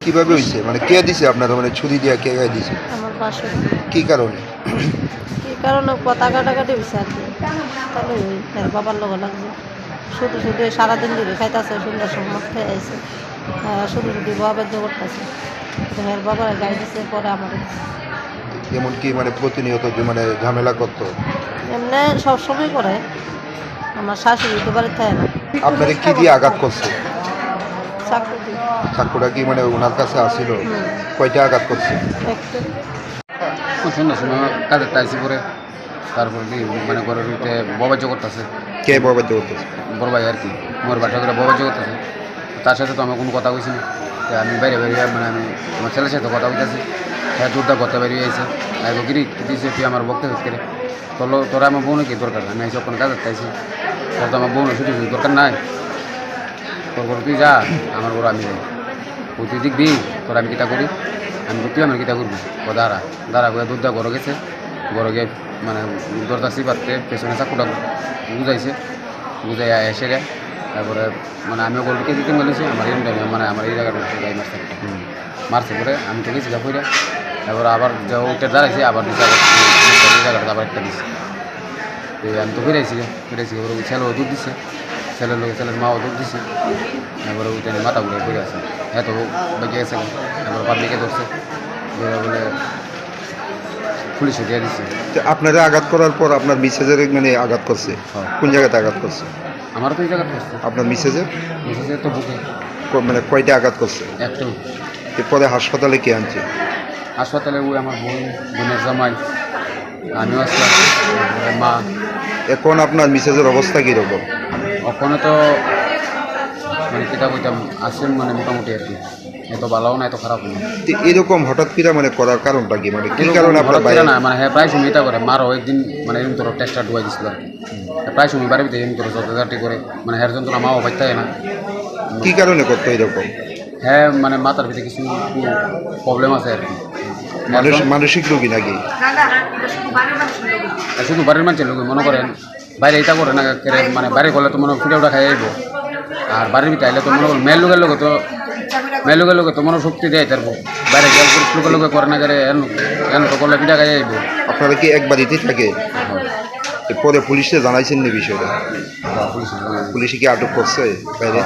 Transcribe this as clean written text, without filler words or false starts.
কিভাবে হয়েছে মানে কে দিছে আপনারা মানে ছুরি দিয়ে কে গায়ে দিছে আমার বাসর কি কারণে কি কারণে কথা কাটাকাটি হয়েছে আর কি তাহলে ওই বাবার লোক লাগছে শুধু শুধু সারাদিন ধরে খাইতেছে সুন্দর সম্মত খেয়ে আছে শুধু শুধু বাবাধ্য করতেছে এর বাবার গাই দিছে পরে আমার এমনকি মানে প্রতিনিয়ত যে মানে ঝামেলা করতো এমনি সবসময় করে আমার শাশুড়ি তো বাড়িতে থাকে না আপনারা কি দিয়ে আঘাত করছে চাকরি দিয়ে। চাকুটা কি মানে ওনার কাছে আসিল হুম। কয়টা আঘাত করছে একটা খুব সুন্দর সময় কাজের টাইসি করে তারপর কি মানে ঘরের ভিতরে ববাজ্য করতেছে কে বাবাজ্য করতেছে বড় ভাই আর কি মোর বাসা করে ববাজ্য করতেছে তার সাথে তো আমার কোনো কথা হয়েছি না তো আমি বাইরে বেরিয়ে মানে আমি আমার ছেলের সাথে কথা বলতেছি হ্যাঁ দুধটা কথা বেরিয়ে গেছে আগে গিরি দিয়েছে তুই আমার বক্তে করে তোরা আমার বোন কি দরকার আমি এইসব কোনো কাজের চাইছি তোর তো আমার বোন শুধু দরকার নাই তোর ঘর তুই যা আমার ঘর আমি যাই ওই তুই দেখবি তোর আমি কিটা করি আমি তুই আমার কিটা করবি ও দাঁড়া করে দুধটা ঘরে গেছে ঘরে গিয়ে মানে দরজা সিপাতে পেছনে চাকুটা বুঝাইছে বুঝাই এসে রে তারপরে মানে আমিও বলবো কে দিতে মেলেছি আমার এই মানে আমার এই জায়গাটা গাই মারছে মারছে পরে আমি তো গেছি যা পরে তারপরে আবার যা ওইটা দাঁড়াইছি আবার দিচ্ছে এই জায়গাটা আবার একটা দিচ্ছে তো আমি তো ফিরেছি এবার ওই ছেলেও দুধ দিচ্ছে ছেলের মাও দুধ দিচ্ছে এবারে ওইটা মাথা ঘুরে পড়ে আছে এত বেঁকে গেছে এবার পাবলিকে ধরছে ধরে বলে পুলিশে দিয়ে দিচ্ছে তো আপনারা আঘাত করার পর আপনার মিসেজের মানে আঘাত করছে হ্যাঁ। কোন জায়গাতে আঘাত করছে আমারও তো এই জায়গাটা করছে আপনার মিসেজের বুঝেছে তো বুকে মানে কয়টা আঘাত করছে একটু এরপরে হাসপাতালে কে আনছে হাসপাতালে ওই আমার বোনের জামাই আমিও আসলাম তারপরে মা এখন আপনার মিসেজের অবস্থা কীরকম ওখানে তো মানে কিতা বইতাম আসেন মানে মোটামুটি আর কি এত ভালোও না এত খারাপ না তো এরকম হঠাৎ করে মানে করার কারণটা কি মানে কি কারণে আপনার বাইরে না মানে হ্যাঁ প্রায় সময় এটা করে মারও একদিন মানে এরকম তোর টেস্টটা ডুয়াই দিছিল আর কি প্রায় সময় বাড়িতে এরকম তোর যথাযথ করে মানে হের জন্য মাও বাচ্চা না কি কারণে করতো এরকম হ্যাঁ মানে মাথার ভিতরে কিছু প্রবলেম আছে আর কি মানসিক রোগী নাকি আর শুধু বাড়ির মানুষের লোক মনে করেন বাইরে এটা করে না কেড়ে মানে বাইরে করলে তো মনে ফিরে ওটা খাই যাইব আর বাড়ির ভিতরে আইলে তো মনে করেন মেয়ের লোকের তো মনে শক্তি দেয় তারপর বাইরে গেল লোকের লোকে করে না করে এন তো করলে পিঠা খাই যাইব আপনারা কি এক বাড়িতেই থাকে পরে পুলিশে জানাইছেন না বিষয়টা পুলিশে কি আটক করছে বাইরে